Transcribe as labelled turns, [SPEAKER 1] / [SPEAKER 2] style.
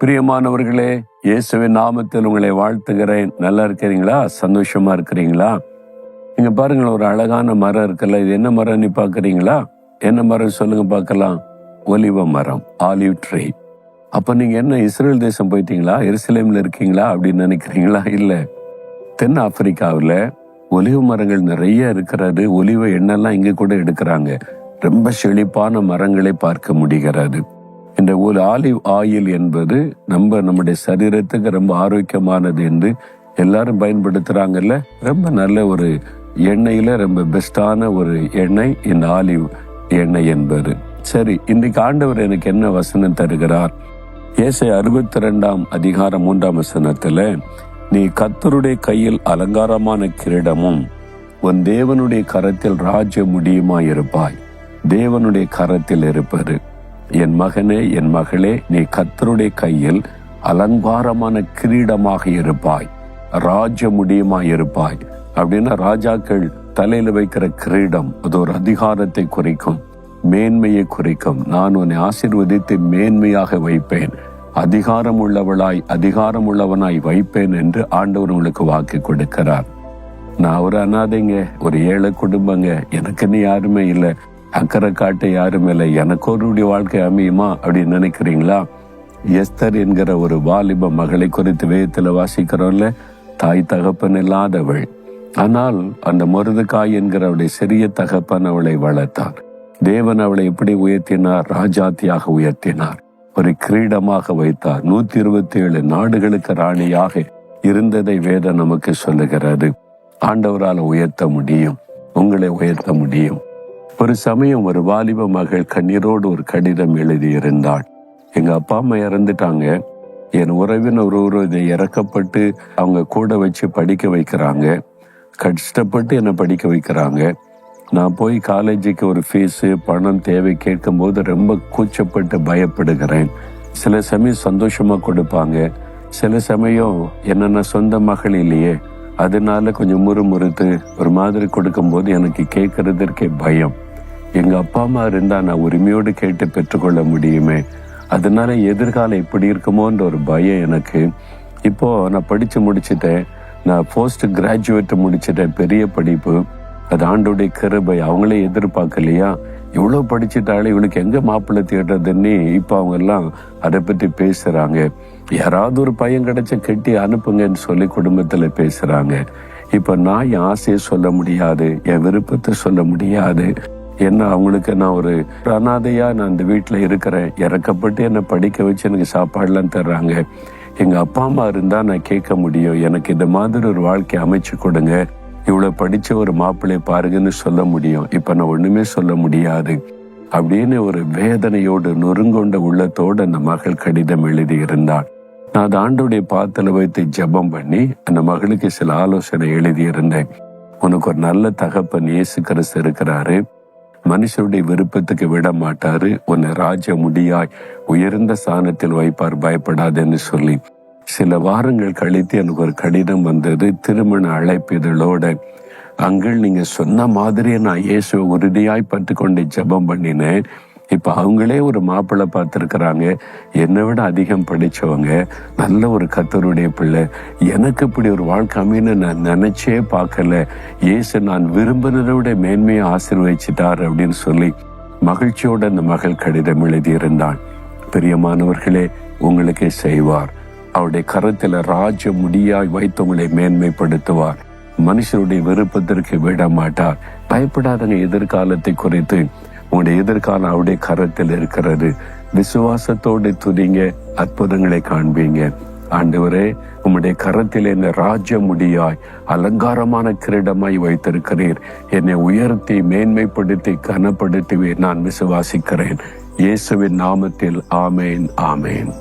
[SPEAKER 1] பிரியமானவர்களே, இயேசுவின் நாமத்தில் உங்களை வாழ்த்துகிறேன். நல்லா இருக்கிறீங்களா? சந்தோஷமா இருக்கிறீங்களா? நீங்க பாருங்களேன், ஒரு அழகான மரம் இருக்குல்ல, இது என்ன மரம்னு பாக்குறீங்களா? என்ன மரம் சொல்லுங்க பார்க்கலாம். ஒலிவ மரம், ஆலிவ் ட்ரீ. அப்ப நீங்க என்ன இஸ்ரேல் தேசம் போயிட்டீங்களா? எருசலேம்ல இருக்கீங்களா அப்படின்னு நினைக்கிறீங்களா? இல்ல, தென் ஆப்பிரிக்காவில் ஒலிவ மரங்கள் நிறைய இருக்கிறது. ஒலிவ எண்ணெல்லாம் இங்க கூட எடுக்கிறாங்க. ரொம்ப செழிப்பான மரங்களை பார்க்க முடிகிறது. இந்த ஒரு ஆலிவ் ஆயில் என்பது நம்முடைய சரீரத்துக்கு ரொம்ப ஆரோக்கியமானது என்று எல்லாரும் பயன்படுத்துறாங்கல்ல. ரொம்ப நல்ல ஒரு எண்ணெயில ரொம்ப பெஸ்டான ஒரு எண்ணெய் இந்த ஆலிவ் எண்ணெய் என்பது. சரி, இன்றைக்கு ஆண்டவர் எனக்கு என்ன வசனம் தருகிறார்? ஏசாயா 62 3 நீ கர்த்தருடைய கையில் அலங்காரமான கிரீடமும் உன் தேவனுடைய கரத்தில் ராஜ்ய முடியுமாயிருப்பாய். தேவனுடைய கரத்தில் இருப்பது. என் மகனே, என் மகளே, நீ கர்த்தருடைய கையில் அலங்காரமான கிரீடமாக இருப்பாய், ராஜ்ய முடியுமாயிருப்பாய். அப்படின்னா ராஜாக்கள் தலையில வைக்கிற கிரீடம், அது ஒரு அதிகாரத்தை குறிக்கும், மேன்மையை குறிக்கும். நான் உன்னை ஆசீர்வதித்து மேன்மையாக வைப்பேன், அதிகாரம் உள்ளவனாய் வைப்பேன் என்று ஆண்டவர் உங்களுக்கு வாக்கு கொடுக்கிறார். நான் ஒரு அனாதைங்க, ஒரு ஏழை குடும்பங்க, எனக்குன்னு யாருமே இல்லை, அக்கறை காட்ட யாரும் இல்லை, எனக்கு ஒருடைய வாழ்க்கை அமையுமா அப்படின்னு நினைக்கிறீங்களா? எஸ்தர் என்கிற ஒரு வாலிப மகளை குறித்து வேதத்துல வாசிக்கிறோம்ல. தாய் தகப்பன் இல்லாதவள், ஆனால் அந்த மொர்தெகாய் என்கிறவளுடைய சிறிய தகப்பன் அவளை வளர்த்தார். தேவன் அவளை எப்படி உயர்த்தினார்? ராஜாத்தியாக உயர்த்தினார், ஒரு கிரீடமாக வைத்தார். 127 நாடுகளுக்கு ராணியாக இருந்ததை வேதம் நமக்கு சொல்லுகிறது. ஆண்டவரால் உயர்த்த முடியும், உங்களை உயர்த்த முடியும். ஒரு சமயம் ஒரு வாலிப மகள் கண்ணீரோடு ஒரு கடிதம் எழுதியிருந்தாள். எங்க அப்பா அம்மா இறந்துட்டாங்க, என் உறவினர் இதை இறக்கப்பட்டு அவங்க கூட வச்சு படிக்க வைக்கிறாங்க, கஷ்டப்பட்டு என்னை படிக்க வைக்கிறாங்க. நான் போய் காலேஜுக்கு ஒரு ஃபீஸு பணம் தேவை கேட்கும் போது ரொம்ப கூச்சப்பட்டு பயப்படுகிறேன். சில சமயம் சந்தோஷமா கொடுப்பாங்க, சில சமயம் என்னென்ன சொந்த மகள் இல்லையே அதனால கொஞ்சம் முறுமுறுத்து ஒரு மாதிரி கொடுக்கும் போது எனக்கு கேட்கறதற்கே பயம். எங்க அப்பா அம்மா இருந்தா நான் உரிமையோடு கேட்டு பெற்றுக்கொள்ள முடியுமே, அதனால எதிர்காலம் எப்படி இருக்குமோன்ற ஒரு பயம் எனக்கு. இப்போ நான் படிச்சு முடிச்சுட்டேன், நான் போஸ்ட் கிராஜுவேட் முடிச்சுட்டேன், பெரிய படிப்பு. அது ஆண்டோடைய கிருபை, அவங்களே எதிர்பார்க்கலையா? இவ்வளவு படிச்சுட்டாலே இவளுக்கு எங்க மாப்பிள்ளை தேடுறதுன்னு இப்ப அவங்க எல்லாம் அதை பற்றி பேசுறாங்க. யாராவது ஒரு பையன் கிடைச்ச கெட்டி அனுப்புங்கன்னு சொல்லி குடும்பத்துல பேசுறாங்க. இப்ப நான் என் ஆசையை சொல்ல முடியாது, என் விருப்பத்தை சொல்ல முடியாது. என்ன, அவங்களுக்கு நான் ஒரு அனாதையா நான் இந்த வீட்டுல இருக்கிறேன், இறக்கப்பட்டு என்னை படிக்க வச்சு எனக்கு சாப்பாடுலாம் தர்றாங்க. எங்க அப்பா அம்மா இருந்தா நான் கேட்க முடியும், எனக்கு இந்த மாதிரி ஒரு வாழ்க்கை அமைச்சு கொடுங்க, இவ்வளவு படிச்ச ஒரு மாப்பிள்ளை பாருங்கன்னு சொல்ல முடியும். இப்ப நான் ஒண்ணுமே சொல்ல முடியாது அப்படின்னு ஒரு வேதனையோடு நொறுங்கொண்ட உள்ளத்தோடு அந்த மகள் கடிதம் எழுதி இருந்தாள். நான் அந்த ஆண்டோடைய பாத்துல வைத்து ஜெபம் பண்ணி அந்த மகளுக்கு சில ஆலோசனை எழுதி இருந்தேன். உனக்கு ஒரு நல்ல தகப்பன் இயேசு கிறிஸ்து இருக்கிறாரு, மனுஷருடைய விருப்பத்துக்கு விட மாட்டாரு, உன்னை ராஜ முடியாய் உயர்ந்த ஸ்தானத்தில் வைப்பார், பயப்படாதுன்னு சொல்லி. சில வாரங்கள் கழித்து எனக்கு ஒரு கடிதம் வந்தது, திருமண அழைப்பிதழோட. அங்கள் நீங்க சொன்ன மாதிரியே நான் இயேசுவை உறுதியாய் பற்றி கொண்டு ஜெபம் பண்ணினேன். இப்ப அவங்களே ஒரு மாப்பிள்ளை பார்த்திருக்கிறாங்க, என்னை விட அதிகம் படிச்சவங்க, நல்ல ஒரு கர்த்தருடைய பிள்ளை. எனக்கு இப்படி ஒரு வாழ்க்கை அமைன்னு நான் நினைச்சே பார்க்கல. இயேசு நான் விரும்பினதை விட மேன்மையை ஆசீர்வதிச்சிட்டார் அப்படின்னு சொல்லி மகிழ்ச்சியோட அந்த மகள் கடிதம் எழுதியிருந்தாள். பிரியமானவர்களே, உங்களுக்கே செய்வார். அவருடைய கரத்துல ராஜ முடியாய் வைத்தவங்களை மேன்மைப்படுத்துவார். மனுஷருடைய விருப்பத்திற்கு விட மாட்டார். பயப்படாதங்க எதிர்காலத்தை குறித்து. உங்களுடைய எதிர்காலம் அவருடைய கரத்தில் இருக்கிறது. விசுவாசத்தோடு துதிங்க, அற்புதங்களை காண்பீங்க. ஆண்டவரே, உம்முடைய கரத்தில் என்னை ராஜ்ய முடியாய் அலங்காரமான கிரீடமாய் வைத்திருக்கிறீர். என்னை உயர்த்தி மேன்மைப்படுத்தி கனப்படுத்துவே நான் விசுவாசிக்கிறேன். இயேசுவின் நாமத்தில் ஆமேன், ஆமேன்.